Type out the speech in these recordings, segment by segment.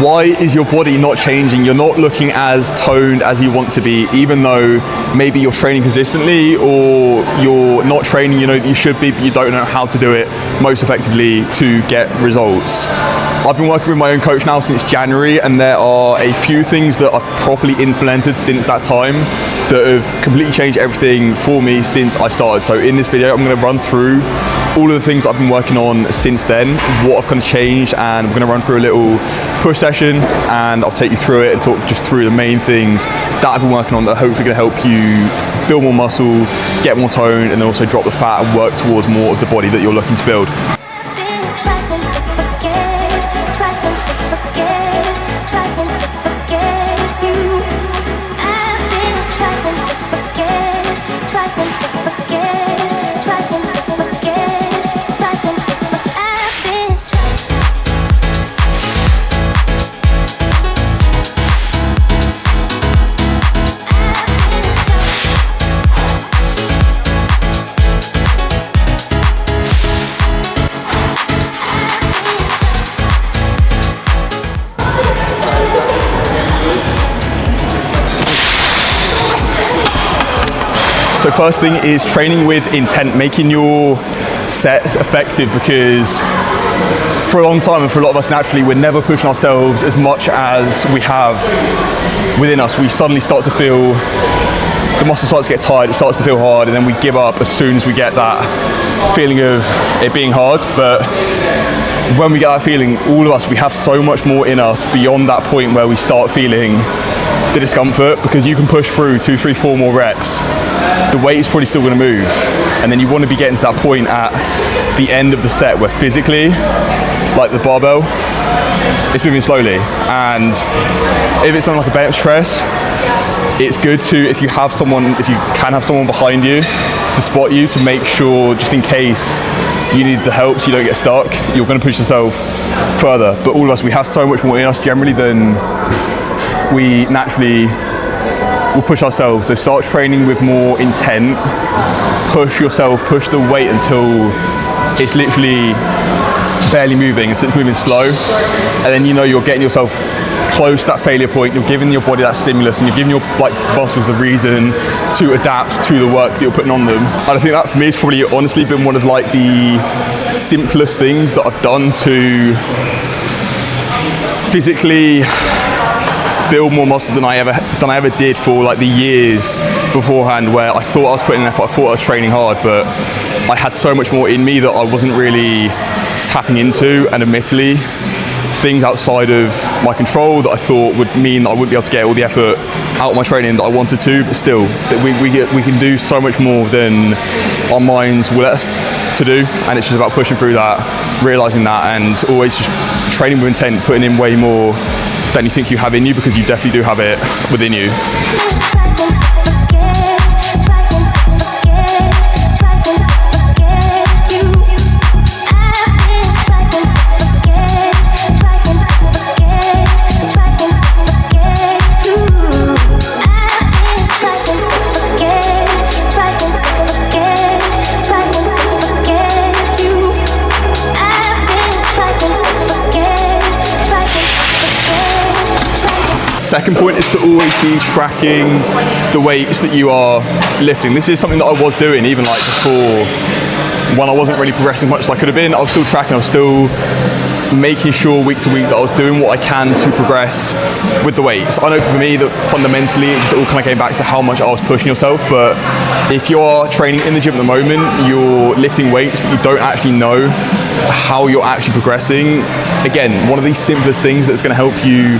why is your body not changing? You're not looking as toned as you want to be, even though maybe you're training consistently or you're not training, you know that you should be, but you don't know how to do it most effectively to get results. I've been working with my own coach now since January, and there are a few things that I've properly implemented since that time that have completely changed everything for me since I started. So in this video, I'm going to run through all of the things I've been working on since then, what I've kind of changed, and we're going to run through a little push session, and I'll take you through it and talk just through the main things that I've been working on that are hopefully going to help you build more muscle, get more tone, and then also drop the fat and work towards more of the body that you're looking to build. So first thing is training with intent, making your sets effective, because for a long time, and for a lot of us naturally, we're never pushing ourselves as much as we have within us. We suddenly start to feel, the muscle starts to get tired, it starts to feel hard, and then we give up as soon as we get that feeling of it being hard. But when we get that feeling, all of us, we have so much more in us beyond that point where we start feeling the discomfort, because you can push through 2, 3, 4 more reps. The weight is probably still going to move, and then you want to be getting to that point at the end of the set where physically, like the barbell, it's moving slowly. And if it's something like a bench press, it's good to, if you can have someone behind you to spot you, to make sure, just in case you need the help so you don't get stuck, you're going to push yourself further. But all of us, we have so much more in us generally than we naturally will push ourselves. So start training with more intent, push yourself, push the weight until it's literally barely moving, until it's moving slow, and then you know you're getting yourself close to that failure point, you're giving your body that stimulus, and you're giving your muscles the reason to adapt to the work that you're putting on them. And I think that for me has probably honestly been one of like the simplest things that I've done to physically build more muscle than I ever did for like the years beforehand, where I thought I was putting in effort, I thought I was training hard, but I had so much more in me that I wasn't really tapping into, and admittedly things outside of my control that I thought would mean that I wouldn't be able to get all the effort out of my training that I wanted to. But still, we can do so much more than our minds will let us to do, and it's just about pushing through that, realizing that, and always just training with intent, putting in way more than you think you have in you, because you definitely do have it within you. Second point is to always be tracking the weights that you are lifting. This is something that I was doing even like before, when I wasn't really progressing much as I could have been. I was still tracking, I was still making sure week to week that I was doing what I can to progress with the weights. I know for me that fundamentally it just all kind of came back to how much I was pushing yourself. But if you're training in the gym at the moment, you're lifting weights, but you don't actually know how you're actually progressing, again, one of the simplest things that's going to help you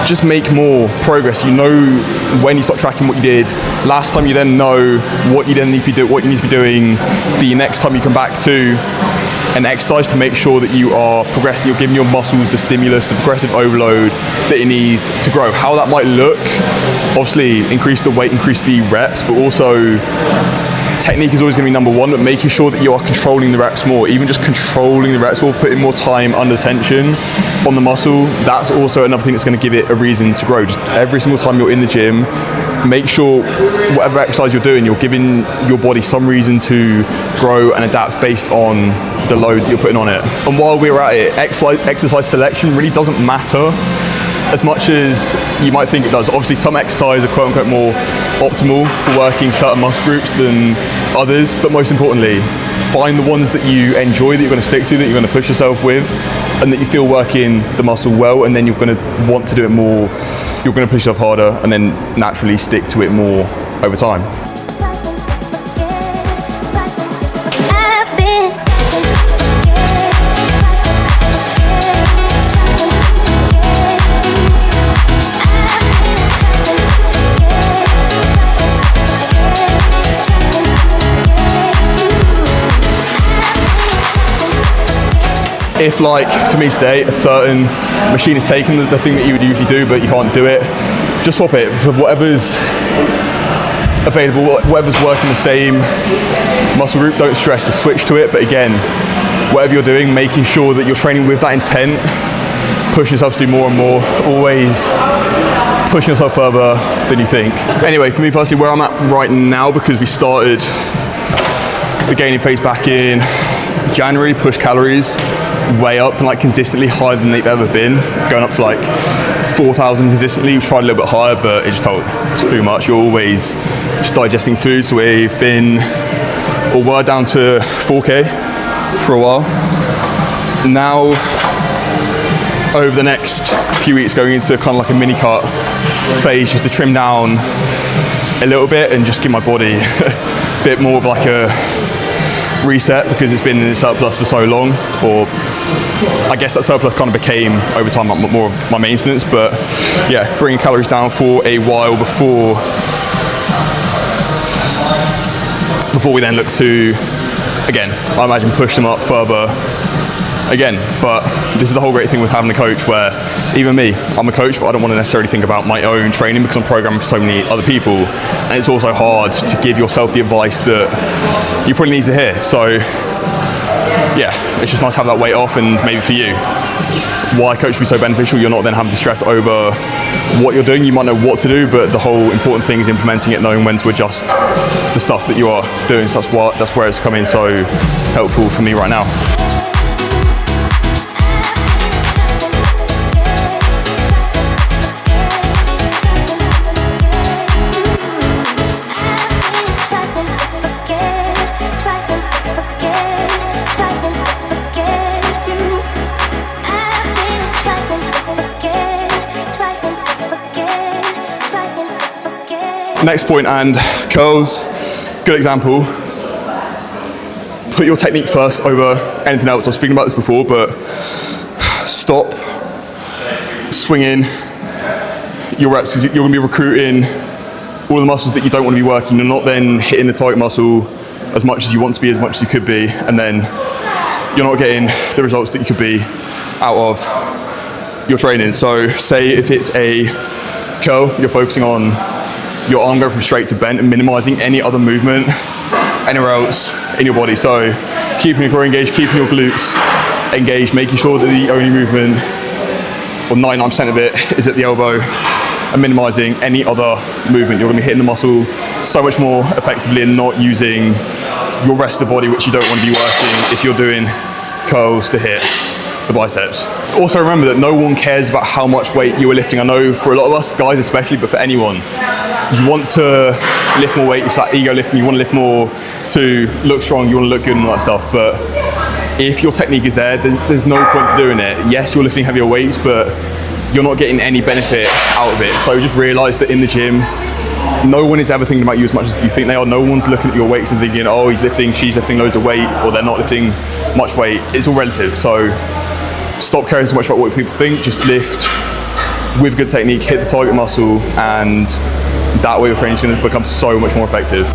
just make more progress. You know when you stop tracking what you did last time, you then know what you then need to be what you need to be doing the next time you come back to an exercise, to make sure that you are progressing, you're giving your muscles the stimulus, the progressive overload that it needs to grow. How that might look, obviously increase the weight, increase the reps, but also technique is always going to be number one, but making sure that you are controlling the reps more, even just controlling the reps more, putting more time under tension on the muscle. That's also another thing that's going to give it a reason to grow. Just every single time you're in the gym, make sure whatever exercise you're doing, you're giving your body some reason to grow and adapt based on the load that you're putting on it. And while we're at it, exercise selection really doesn't matter as much as you might think it does. Obviously some exercises are quote unquote more optimal for working certain muscle groups than others, but most importantly, find the ones that you enjoy, that you're going to stick to, that you're going to push yourself with, and that you feel working the muscle well, and then you're going to want to do it more, you're going to push yourself harder, and then naturally stick to it more over time. If, like for me today, a certain machine is taken, the thing that you would usually do but you can't do it, just swap it for whatever's available, whatever's working the same muscle group. Don't stress to switch to it, but again, whatever you're doing, making sure that you're training with that intent, pushing yourself to do more and more, always pushing yourself further than you think. Anyway, for me personally, where I'm at right now, because we started the gaining phase back in January, push calories way up and like consistently higher than they've ever been, going up to like 4,000 consistently. We've tried a little bit higher, but it just felt too much. You're always just digesting food, so we're down to 4K for a while. Now, over the next few weeks, going into kind of like a mini cut phase, just to trim down a little bit and just give my body a bit more of like a reset, because it's been in the surplus for so long, or I guess that surplus kind of became over time more of my maintenance. But yeah, bringing calories down for a while before we then look to, again, I imagine push them up further again. But this is the whole great thing with having a coach, where even me, I'm a coach, but I don't want to necessarily think about my own training because I'm programming for so many other people, and it's also hard to give yourself the advice that you probably need to hear. So yeah, it's just nice to have that weight off. And maybe for you, why coach be so beneficial, you're not then having to stress over what you're doing. You might know what to do, but the whole important thing is implementing it, knowing when to adjust the stuff that you are doing. So that's where it's coming so helpful for me right now. Next point, and curls, good example. Put your technique first over anything else. I was speaking about this before, but stop swinging your reps. You're going to be recruiting all the muscles that you don't want to be working. You're not then hitting the target muscle as much as you want to be, as much as you could be, and then you're not getting the results that you could be out of your training. So say if it's a curl, you're focusing on your arm going from straight to bent and minimizing any other movement anywhere else in your body. So keeping your core engaged, keeping your glutes engaged, making sure that the only movement, or 99% of it, is at the elbow, and minimizing any other movement. You're going to be hitting the muscle so much more effectively and not using your rest of the body, which you don't want to be working if you're doing curls to hit the biceps. Also remember that no one cares about how much weight you are lifting. I know for a lot of us, guys especially, but for anyone, you want to lift more weight. It's like ego lifting. You want to lift more to look strong. You want to look good and all that stuff. But if your technique is there's no point to doing it. Yes, you're lifting heavier weights, but you're not getting any benefit out of it. So just realize that in the gym, no one is ever thinking about you as much as you think they are. No one's looking at your weights and thinking, oh, she's lifting loads of weight, or they're not lifting much weight. It's all relative. So stop caring so much about what people think. Just lift with good technique, hit the target muscle, and that way your training is going to become so much more effective.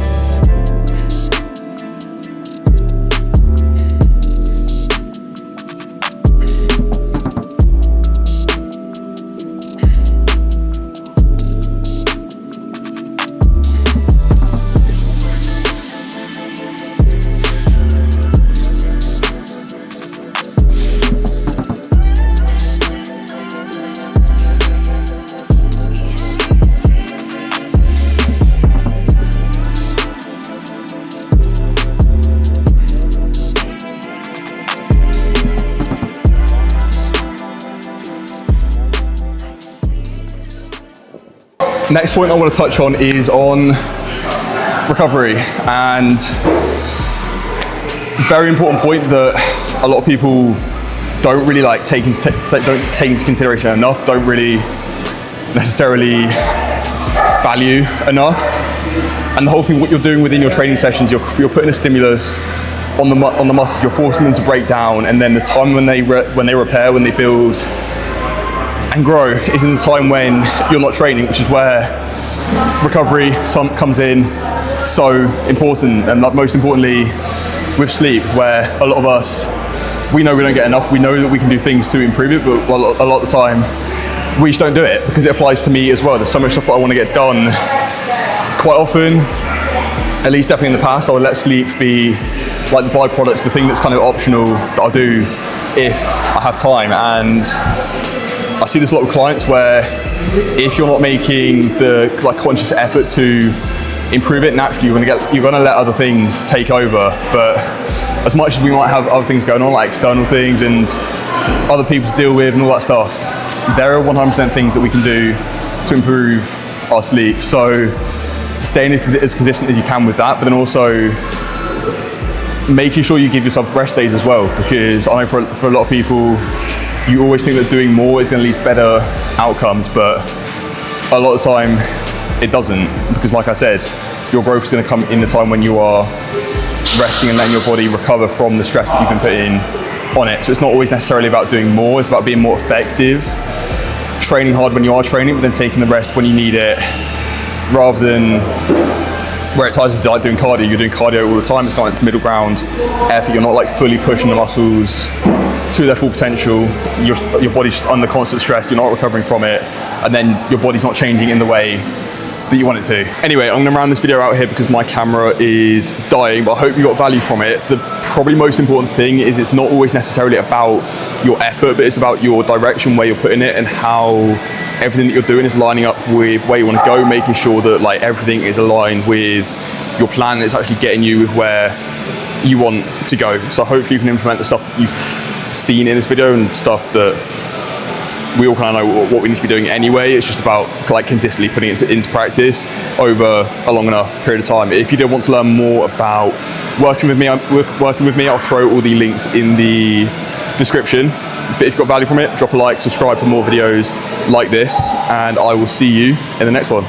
Next point I want to touch on is on recovery, and very important point that a lot of people don't really like don't take into consideration enough, don't really necessarily value enough. And the whole thing, what you're doing within your training sessions, you're putting a stimulus on the muscles, you're forcing them to break down, and then the time when they repair, when they build and grow is in the time when you're not training, which is where recovery comes in so important. And most importantly with sleep, where a lot of us, we know we don't get enough, we know that we can do things to improve it, but a lot of the time we just don't do it, because it applies to me as well. There's so much stuff that I want to get done. Quite often, at least definitely in the past, I would let sleep be like the byproducts, the thing that's kind of optional that I'll do if I have time. And I see this a lot with clients where if you're not making the conscious effort to improve it, naturally you're gonna let other things take over. But as much as we might have other things going on, like external things and other people to deal with and all that stuff, there are 100% things that we can do to improve our sleep. So staying as consistent as you can with that, but then also making sure you give yourself rest days as well, because I know for a lot of people, you always think that doing more is going to lead to better outcomes, but a lot of the time it doesn't, because like I said, your growth is going to come in the time when you are resting and letting your body recover from the stress that you've been putting on it. So it's not always necessarily about doing more, it's about being more effective, training hard when you are training, but then taking the rest when you need it, rather than where it ties into like doing cardio. You're doing cardio all the time, it's kind of this middle ground effort. You're not like fully pushing the muscles to their full potential. Your body's just under constant stress, you're not recovering from it, and then your body's not changing in the way that you want it to. Anyway, I'm gonna round this video out here because my camera is dying, but I hope you got value from it. The probably most important thing is it's not always necessarily about your effort, but it's about your direction, where you're putting it, and how everything that you're doing is lining up with where you want to go, making sure that like everything is aligned with your plan and it's actually getting you with where you want to go. So hopefully you can implement the stuff that you've seen in this video and stuff that we all kind of know what we need to be doing anyway. It's just about like consistently putting it into practice over a long enough period of time. If you do want to learn more about working with me, I'll throw all the links in the description. But if you've got value from it, drop a like, subscribe for more videos like this, and I will see you in the next one.